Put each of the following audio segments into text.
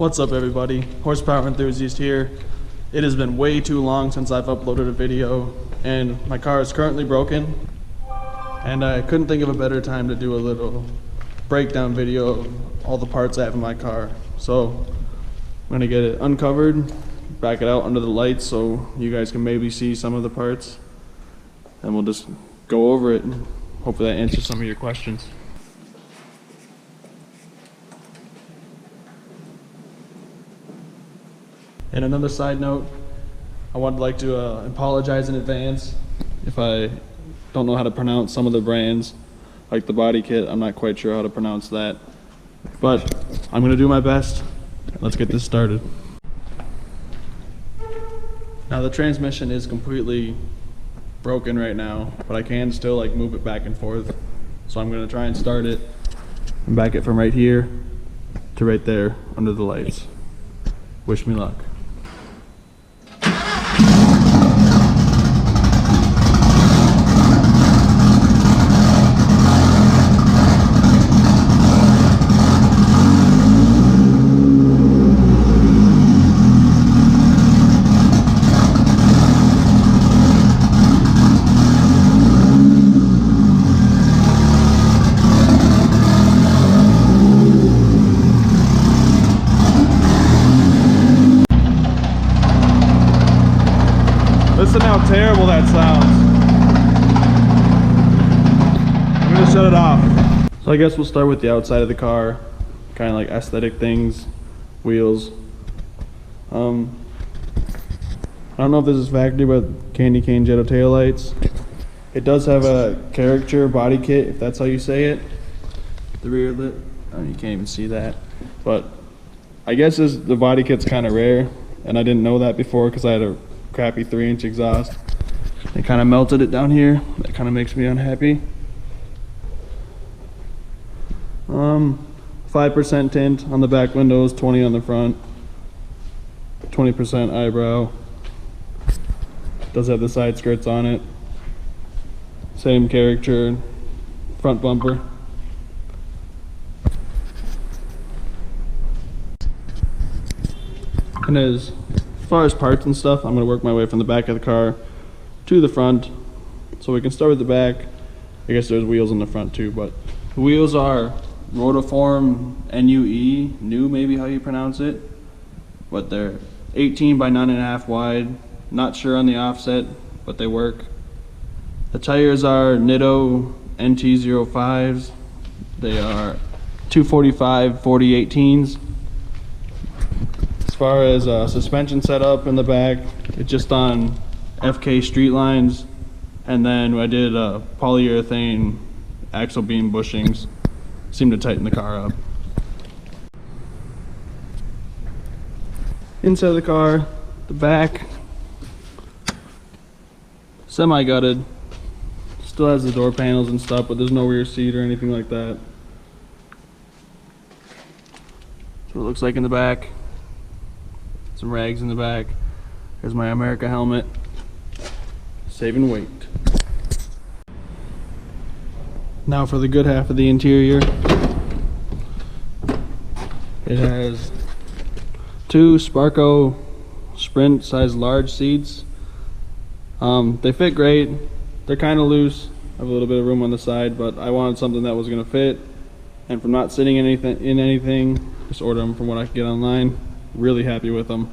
What's up everybody, horsepower enthusiast here. It has been way too long since I've uploaded a video and my car is currently broken and I couldn't think of a better time to do a little breakdown video of all the parts I have in my car. So I'm gonna get it uncovered, back it out under the lights so you guys can maybe see some of the parts, and we'll just go over it and hopefully that answers some of your questions. And another side note, I would like to apologize in advance if I don't know how to pronounce some of the brands, like the body kit. I'm not quite sure how to pronounce that, but I'm gonna do my best. Let's get this started. Now the transmission is completely broken right now, but I can still like move it back and forth. So I'm gonna try and start it and back it from right here to right there under the lights. Wish me luck. Listen how terrible that sounds. I'm gonna shut it off. So I guess we'll start with the outside of the car, kind of like aesthetic things, wheels. I don't know if this is factory, but candy cane Jetta taillights. It does have a caricature body kit, if that's how you say it. The rear lip, oh, you can't even see that. But I guess the body kit's kind of rare, and I didn't know that before because I had a crappy 3-inch exhaust. It kind of melted it down here. That kind of makes me unhappy. 5% tint on the back windows, 20 on the front, 20% eyebrow. Does have the side skirts on it. Same caricature front bumper. And as far as parts and stuff, I'm going to work my way from the back of the car to the front. So we can start with the back. I guess there's wheels in the front too, but the wheels are Rotiform NUE, new maybe how you pronounce it, but they're 18 by 9.5 wide. Not sure on the offset, but they work. The tires are Nitto NT05s. They are 245 40/18s. As far as suspension setup in the back, it's just on FK street lines, and then I did polyurethane axle beam bushings. Seem to tighten the car up. Inside the car, the back, semi-gutted. Still has the door panels and stuff, but there's no rear seat or anything like that. That's what it looks like in the back. Some rags in the back. There's my America helmet. Saving weight. Now for the good half of the interior. It has 2 Sparco Sprint size large seats. They fit great. They're kind of loose. I have a little bit of room on the side, but I wanted something that was going to fit. And from not sitting in anything, just order them from what I could get online. Really happy with them.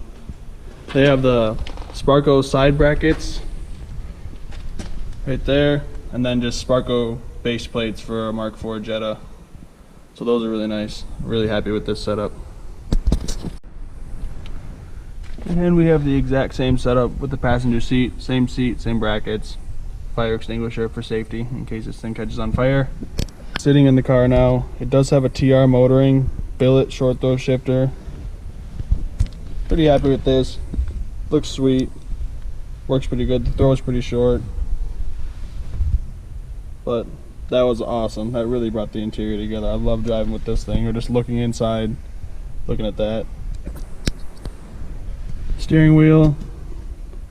They have the Sparco side brackets right there, and then just Sparco base plates for a Mark IV Jetta. So those are really nice. Really happy with this setup. And we have the exact same setup with the passenger seat, same brackets, fire extinguisher for safety in case this thing catches on fire. Sitting in the car now, it does have a TR motoring, billet short throw shifter. Pretty happy with this. Looks sweet. Works pretty good. The throw is pretty short. But that was awesome. That really brought the interior together. I love driving with this thing, or just looking inside, looking at that. Steering wheel.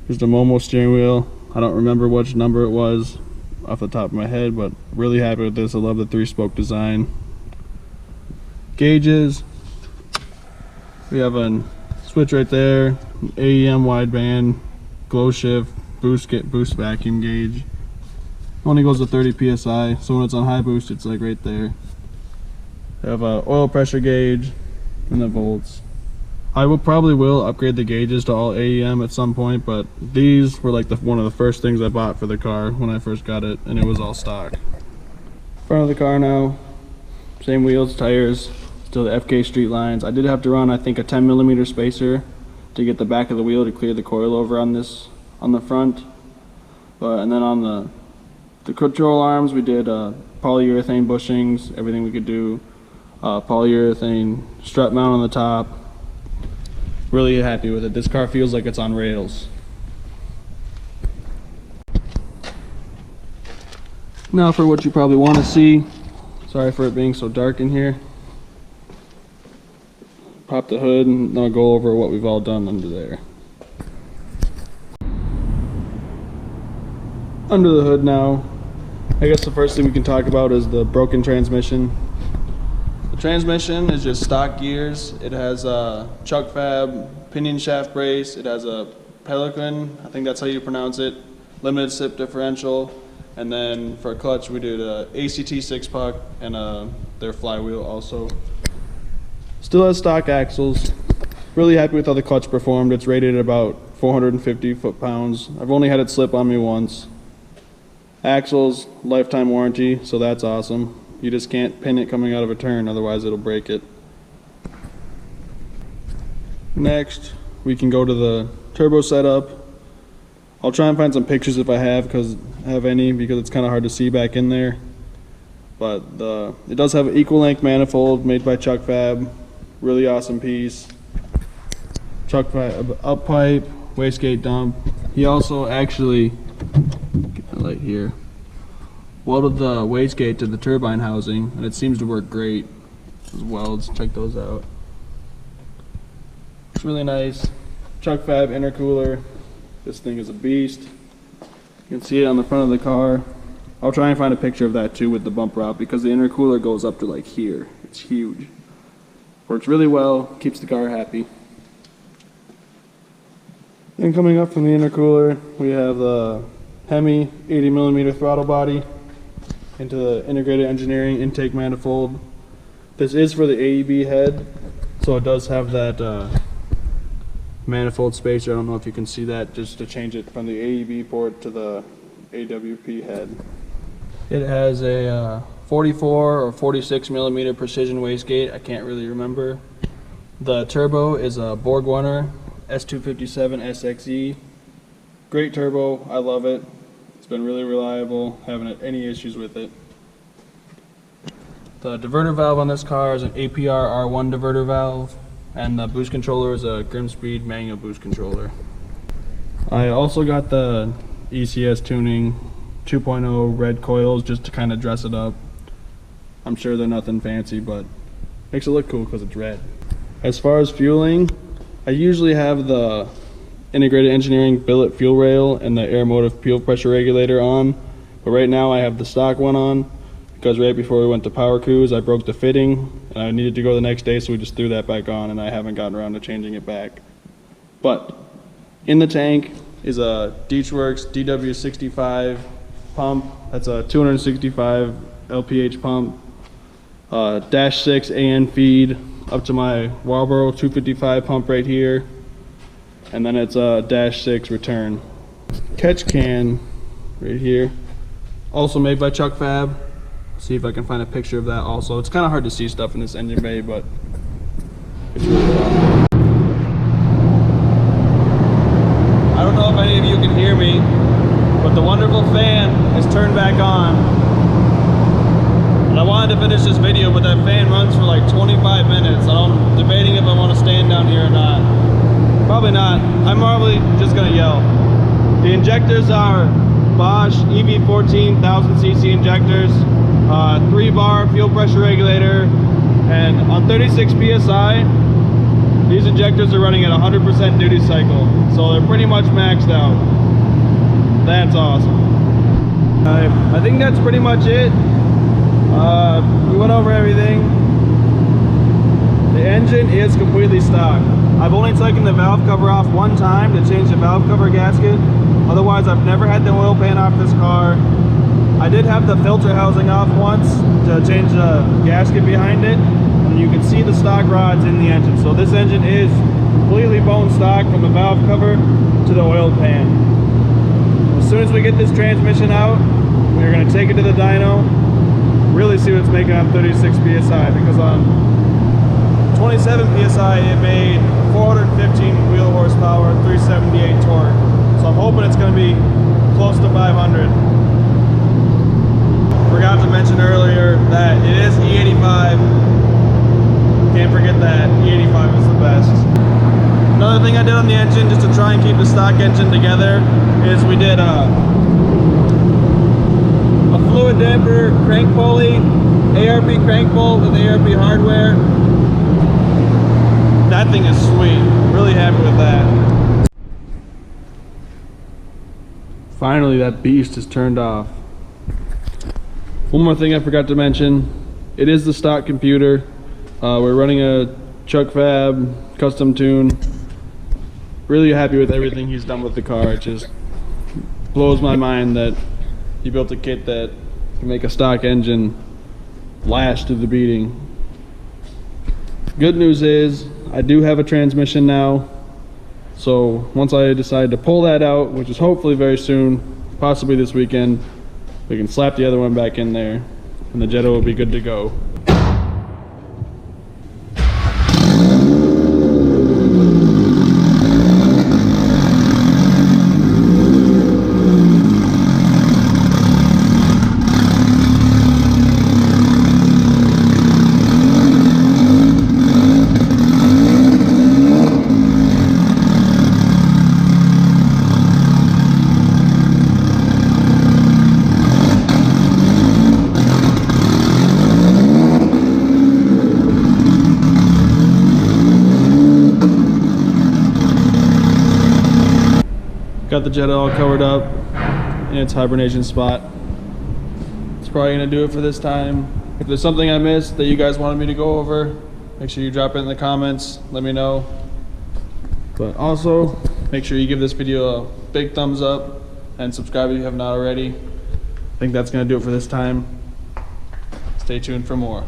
Here's the Momo steering wheel. I don't remember which number it was off the top of my head, but really happy with this. I love the 3-spoke design. Gauges. We have a switch right there, AEM wideband, glow shift, boost vacuum gauge. Only goes to 30 psi, so when it's on high boost, it's like right there. We have a oil pressure gauge and the volts. I probably will upgrade the gauges to all AEM at some point, but these were like one of the first things I bought for the car when I first got it, and it was all stock. Front of the car now, same wheels, tires. Still the FK street lines. I did have to run, I think, a 10mm spacer to get the back of the wheel to clear the coilover on the front. And then on the control arms, we did polyurethane bushings, everything we could do. Polyurethane strut mount on the top. Really happy with it. This car feels like it's on rails. Now for what you probably want to see. Sorry for it being so dark in here. Pop the hood and I'll go over what we've all done under there. Under the hood now, I guess the first thing we can talk about is the broken transmission. The transmission is just stock gears. It has a Chuck Fab pinion shaft brace. It has a Pelican, I think that's how you pronounce it, limited slip differential. And then for a clutch we did a ACT 6-puck and their flywheel also. Still has stock axles. Really happy with how the clutch performed. It's rated at about 450 foot-pounds. I've only had it slip on me once. Axles, lifetime warranty, so that's awesome. You just can't pin it coming out of a turn, otherwise it'll break it. Next, we can go to the turbo setup. I'll try and find some pictures if I have any, because it's kind of hard to see back in there. But it does have an equal length manifold made by Chuck Fab. Really awesome piece. Chuck Fab up pipe, wastegate dump. He also actually, get the light here, welded the wastegate to the turbine housing, and it seems to work great. Those welds, check those out. It's really nice. Chuck Fab intercooler. This thing is a beast. You can see it on the front of the car. I'll try and find a picture of that too with the bumper out, because the intercooler goes up to like here. It's huge. Works really well, keeps the car happy. Then coming up from the intercooler, we have the Hemi 80mm throttle body into the integrated engineering intake manifold. This is for the AEB head, so it does have that manifold spacer. I don't know if you can see that, just to change it from the AEB port to the AWP head. It has a 44 or 46mm precision wastegate, I can't really remember. The turbo is a BorgWarner S257 SXE. Great turbo, I love it. It's been really reliable, haven't had any issues with it. The diverter valve on this car is an APR R1 diverter valve, and the boost controller is a Grimspeed manual boost controller. I also got the ECS tuning 2.0 red coils just to kind of dress it up. I'm sure they're nothing fancy, but makes it look cool because it's red. As far as fueling, I usually have the integrated engineering billet fuel rail and the air motive fuel pressure regulator on, but right now I have the stock one on because right before we went to power cruise I broke the fitting and I needed to go the next day, so we just threw that back on and I haven't gotten around to changing it back. But in the tank is a Deechworks DW65 pump. That's a 265 LPH pump. Dash 6 AN feed up to my Walbro 255 pump right here, and then it's a dash 6 return. Catch can right here, also made by Chuck Fab. See if I can find a picture of that also. It's kind of hard to see stuff in this engine bay, but it's really cool. I don't know if any of you can hear me, but the wonderful fan is turned back on. And I wanted to finish this video, but that fan runs for like 25 minutes. I'm debating if I want to stand down here or not. Probably not. I'm probably just gonna yell. The injectors are Bosch EV14 1000cc injectors, 3-bar fuel pressure regulator, and on 36 psi, these injectors are running at 100% duty cycle, so they're pretty much maxed out. That's awesome. I think that's pretty much it. We went over everything. The engine is completely stock. I've only taken the valve cover off one time to change the valve cover gasket. Otherwise, I've never had the oil pan off this car. I did have the filter housing off once to change the gasket behind it. And you can see the stock rods in the engine. So this engine is completely bone stock from the valve cover to the oil pan. As soon as we get this transmission out, we're going to take it to the dyno, really see what it's making on 36 psi, because on 27 psi it made 415 wheel horsepower, 378 torque. So I'm hoping it's going to be close to 500. Forgot to mention earlier that it is E85. Can't forget that. E85 is the best. Another thing I did on the engine, just to try and keep the stock engine together, is we did a fluid damper crank pulley, ARP crank bolt with ARP hardware. That thing is sweet. Really happy with that. Finally, that beast is turned off. One more thing I forgot to mention. It is the stock computer. We're running a Chuck Fab custom tune. Really happy with everything he's done with the car. It just blows my mind that he built a kit that can make a stock engine lash to the beating. Good news is I do have a transmission now, so once I decide to pull that out, which is hopefully very soon, possibly this weekend, we can slap the other one back in there and the Jetta will be good to go. Got the Jetta all covered up in its hibernation spot. It's probably gonna do it for this time. If there's something I missed that you guys wanted me to go over, make sure you drop it in the comments, let me know. But also, make sure you give this video a big thumbs up and subscribe if you have not already. I think that's gonna do it for this time. Stay tuned for more.